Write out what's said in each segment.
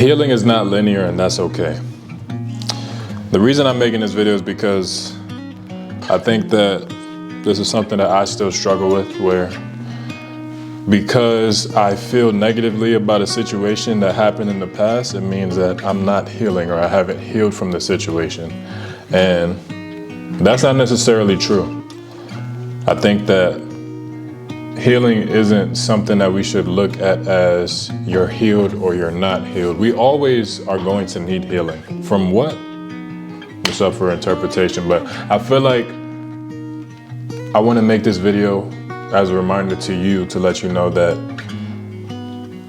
Healing is not linear, and that's okay. The reason I'm making this video is because I think that this is something that I still struggle with, where because I feel negatively about a situation that happened in the past, it means that I'm not healing, or I haven't healed from the situation. And that's not necessarily true. I think that healing isn't something that we should look at as you're healed or you're not healed. We always are going to need healing. From what? It's up for interpretation, but I feel like I want to make this video as a reminder to you, to let you know that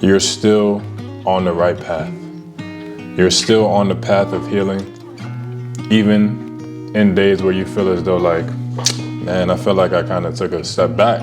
you're still on the right path. You're still on the path of healing, even in days where you feel as though like, man, I feel like I kind of took a step back.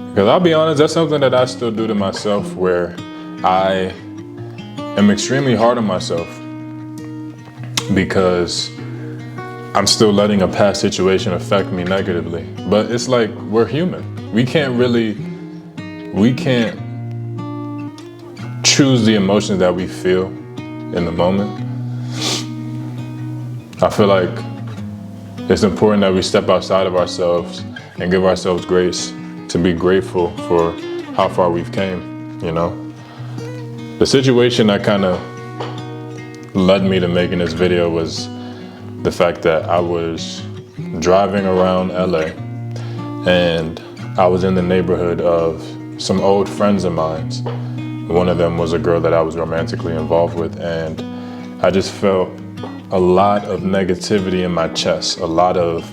Because I'll be honest, that's something that I still do to myself, where I am extremely hard on myself because I'm still letting a past situation affect me negatively. But it's like, we're human. We can't choose the emotions that we feel in the moment. I feel like it's important that we step outside of ourselves and give ourselves grace to be grateful for how far we've came, you know? The situation that kind of led me to making this video was the fact that I was driving around LA and I was in the neighborhood of some old friends of mine. One of them was a girl that I was romantically involved with, and I just felt a lot of negativity in my chest, a lot of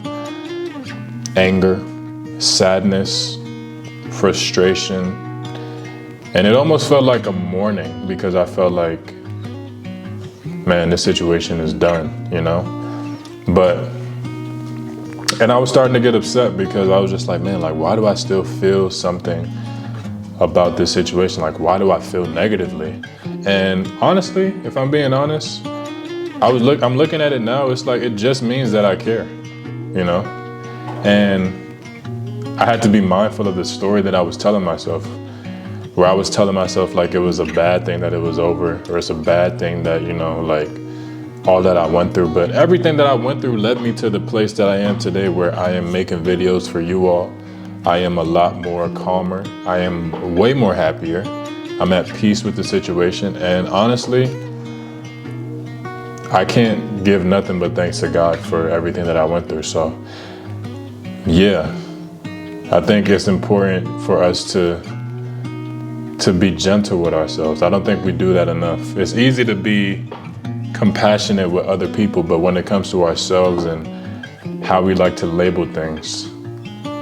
anger, sadness, frustration, and it almost felt like a mourning, because I felt like, man, this situation is done, you know? And I was starting to get upset because I was just like, man, like, why do I still feel something about this situation? Like, why do I feel negatively? And honestly, if I'm being honest, I'm looking at it now, it's like, it just means that I care, you know? And I had to be mindful of the story that I was telling myself, where I was telling myself like it was a bad thing that it was over, or it's a bad thing that, you know, like all that I went through. But everything that I went through led me to the place that I am today, where I am making videos for you all. I am a lot more calmer. I am way more happier. I'm at peace with the situation. And honestly, I can't give nothing but thanks to God for everything that I went through. So yeah, I think it's important for us to be gentle with ourselves. I don't think we do that enough. It's easy to be compassionate with other people, but when it comes to ourselves and how we like to label things,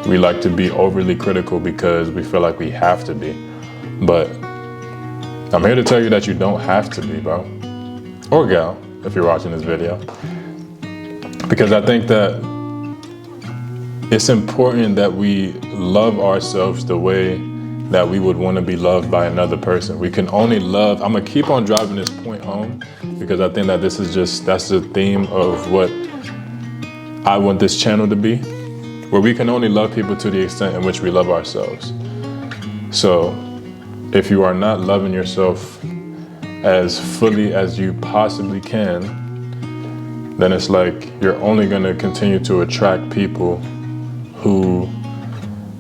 we like to be overly critical because we feel like we have to be. But I'm here to tell you that you don't have to be, bro. Or gal, if you're watching this video. Because I think that it's important that we love ourselves the way that we would want to be loved by another person. We can only love, I'm gonna keep on driving this point home, because I think that that's the theme of what I want this channel to be, where we can only love people to the extent in which we love ourselves. So if you are not loving yourself as fully as you possibly can, then it's like you're only gonna continue to attract people who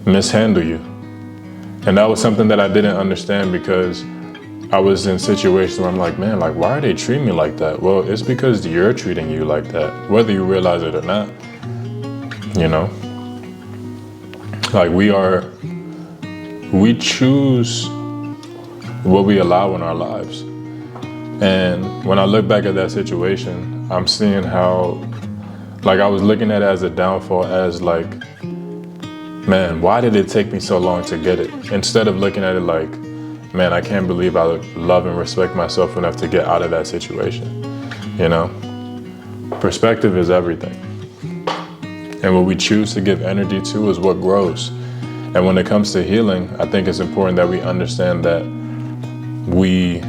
mishandle you. And that was something that I didn't understand, because I was in situations where I'm like, man, like, why are they treating me like that? Well, it's because you're treating you like that, whether you realize it or not, you know? Like, we choose what we allow in our lives. And when I look back at that situation, I'm seeing how, like, I was looking at it as a downfall, as like, man, why did it take me so long to get it? Instead of looking at it like, man, I can't believe I love and respect myself enough to get out of that situation, you know? Perspective is everything. And what we choose to give energy to is what grows. And when it comes to healing, I think it's important that we understand that we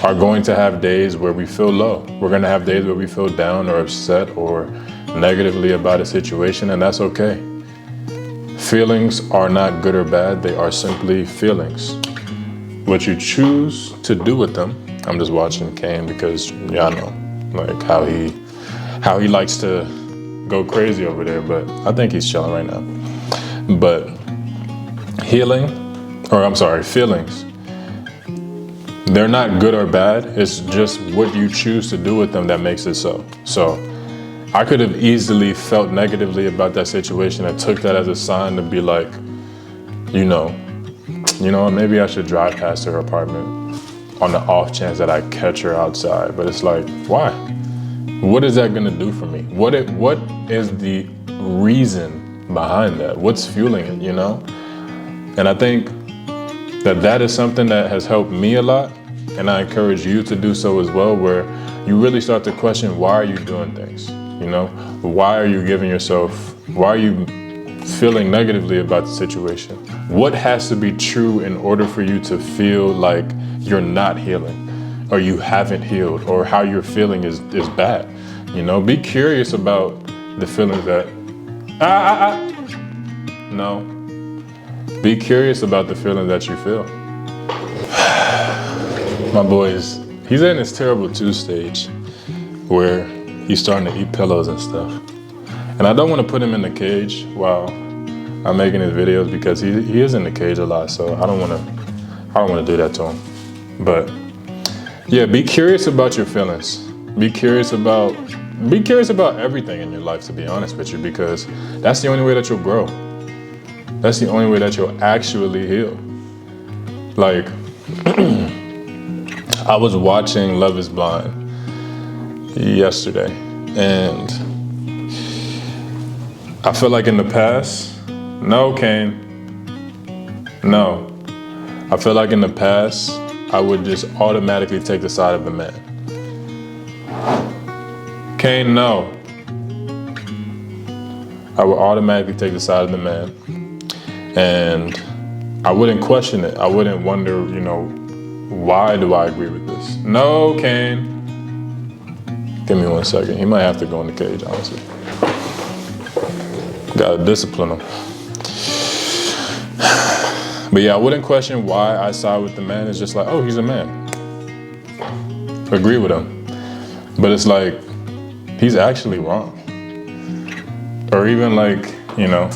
are going to have days where we feel low. We're gonna have days where we feel down or upset or negatively about a situation, and that's okay. Feelings are not good or bad, they are simply feelings. what you choose to do with them. I'm just watching Kane because y'all know like how he likes to go crazy over there, but I think he's chilling right now. But feelings, they're not good or bad. It's just what you choose to do with them that makes it so. So I could have easily felt negatively about that situation and took that as a sign to be like, you know, maybe I should drive past her apartment on the off chance that I catch her outside. But it's like, why? What is that gonna do for me? What is the reason behind that? What's fueling it, you know? And I think that is something that has helped me a lot. And I encourage you to do so as well, where you really start to question, why are you doing things? You know, why are you feeling negatively about the situation? What has to be true in order for you to feel like you're not healing, or you haven't healed, or how you're feeling is bad? You know, be curious about the feelings that, no. Be curious about the feeling that you feel. My boy he's in this terrible 2 stage where he's starting to eat pillows and stuff. And I don't want to put him in the cage while I'm making his videos because he is in the cage a lot. So I don't want to do that to him. But yeah, be curious about your feelings. Be curious about everything in your life, to be honest with you, because that's the only way that you'll grow. That's the only way that you'll actually heal. Like, I was watching Love is Blind yesterday, and I feel like in the past, no, Kane, no. I feel like in the past, I would just automatically take the side of the man. Kane, no. I would automatically take the side of the man. And I wouldn't question it. I wouldn't wonder, you know, why do I agree with this? No, Kane. Give me 1 second. He might have to go in the cage, honestly. Gotta discipline him. But yeah, I wouldn't question why I side with the man. It's just like, oh, he's a man. Agree with him. But it's like, he's actually wrong. Or even like, you know,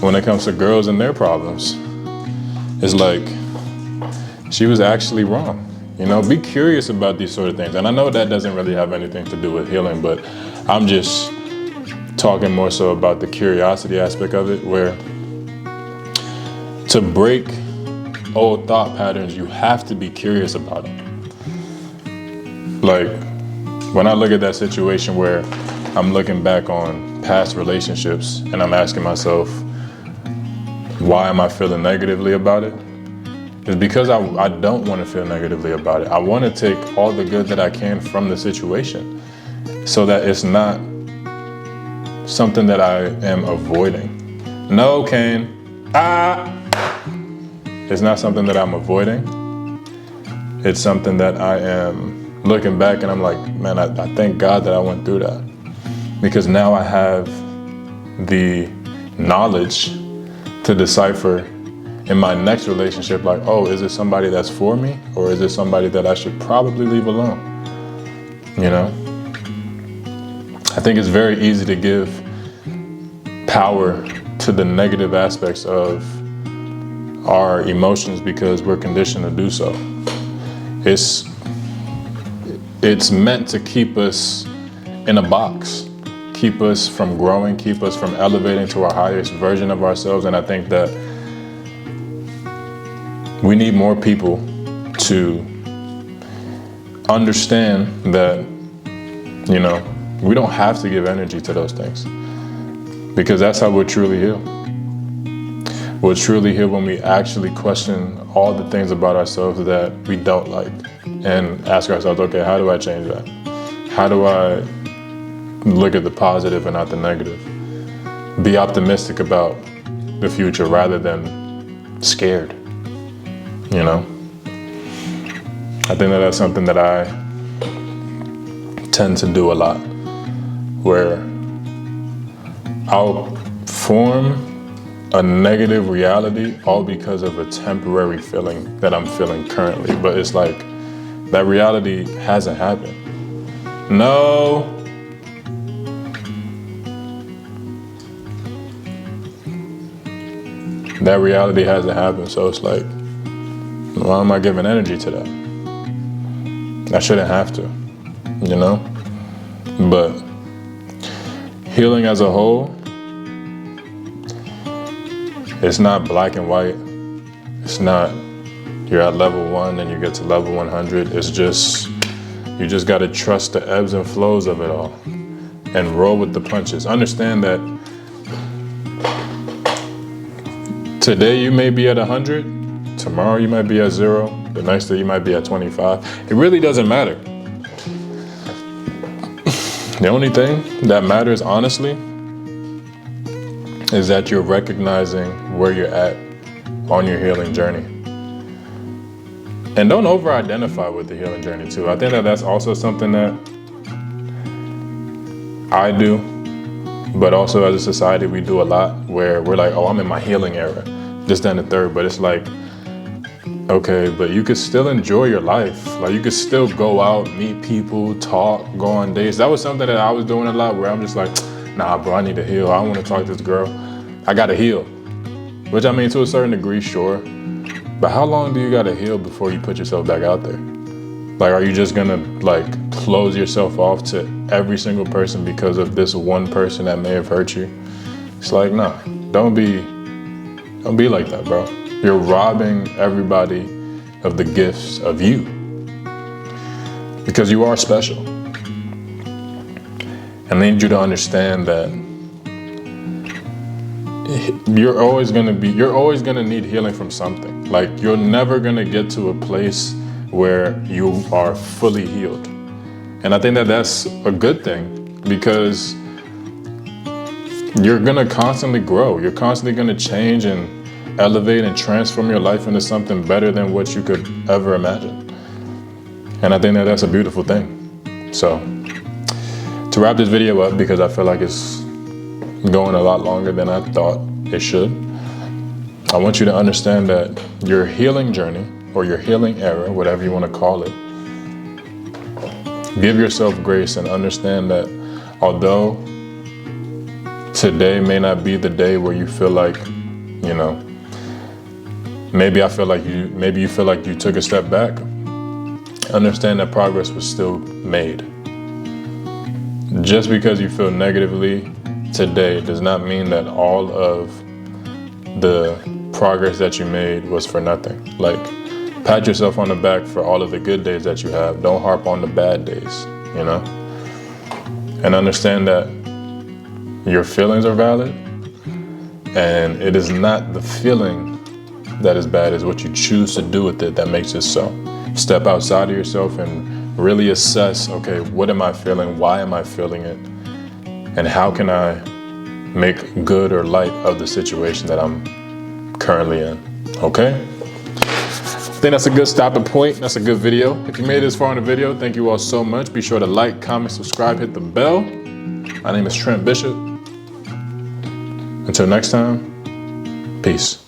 when it comes to girls and their problems, it's like, she was actually wrong. You know, be curious about these sort of things. And I know that doesn't really have anything to do with healing, but I'm just talking more so about the curiosity aspect of it, where to break old thought patterns, you have to be curious about them. Like, when I look at that situation where I'm looking back on past relationships and I'm asking myself, why am I feeling negatively about it? It's because I don't want to feel negatively about it. I want to take all the good that I can from the situation so that it's not something that I am avoiding. No, Kane. It's not something that I'm avoiding. It's something that I am looking back and I'm like, man, I thank God that I went through that. Because now I have the knowledge to decipher in my next relationship, like, oh, is it somebody that's for me, or is it somebody that I should probably leave alone? You know? I think it's very easy to give power to the negative aspects of our emotions because we're conditioned to do so. It's meant to keep us in a box, keep us from growing, keep us from elevating to our highest version of ourselves. And I think that we need more people to understand that, you know, we don't have to give energy to those things, because that's how we'll truly heal. We'll truly heal when we actually question all the things about ourselves that we don't like and ask ourselves, okay, how do I change that? How do I look at the positive and not the negative? Be optimistic about the future rather than scared, you know? I think that that's something that I tend to do a lot, where I'll form a negative reality all because of a temporary feeling that I'm feeling currently. But it's like, that reality hasn't happened. No. That reality hasn't happened. So it's like, why am I giving energy to that? I shouldn't have to, you know? But healing as a whole, it's not black and white. It's not you're at level 1 and you get to level 100. It's just, you just got to trust the ebbs and flows of it all and roll with the punches. Understand that today you may be at 100, tomorrow you might be at 0, the next day you might be at 25. It really doesn't matter. The only thing that matters, honestly, is that you're recognizing where you're at on your healing journey. And don't over-identify with the healing journey too. I think that that's also something that I do, but also as a society we do a lot, where we're like, oh, I'm in my healing era, this, that, and the third. But it's like, okay, but you could still enjoy your life. Like, you could still go out, meet people, talk, go on dates. That was something that I was doing a lot, where I'm just like, nah, bro, I need to heal. I don't want to talk to this girl. I gotta heal. Which, I mean, to a certain degree, sure. But how long do you gotta heal before you put yourself back out there? Like, are you just gonna like close yourself off to every single person because of this one person that may have hurt you? It's like, nah, don't be like that, bro. You're robbing everybody of the gifts of you, because you are special. I need you to understand that you're always gonna need healing from something. Like, you're never gonna get to a place where you are fully healed. And I think that that's a good thing, because you're gonna constantly grow. You're constantly gonna change and elevate and transform your life into something better than what you could ever imagine. And I think that that's a beautiful thing. So, to wrap this video up, because I feel like it's going a lot longer than I thought it should, I want you to understand that your healing journey, or your healing era, whatever you want to call it, give yourself grace and understand that although today may not be the day where you feel like, you know, maybe you feel like you took a step back, understand that progress was still made. Just because you feel negatively today does not mean that all of the progress that you made was for nothing. Like, pat yourself on the back for all of the good days that you have. Don't harp on the bad days, you know? And understand that your feelings are valid, and it is not the feeling that is bad, is what you choose to do with it that makes it so. Step outside of yourself and really assess, okay, what am I feeling? Why am I feeling it? And how can I make good or light of the situation that I'm currently in? Okay? I think that's a good stopping point. That's a good video. If you made it this far in the video, thank you all so much. Be sure to like, comment, subscribe, hit the bell. My name is Trent Bishop. Until next time, peace.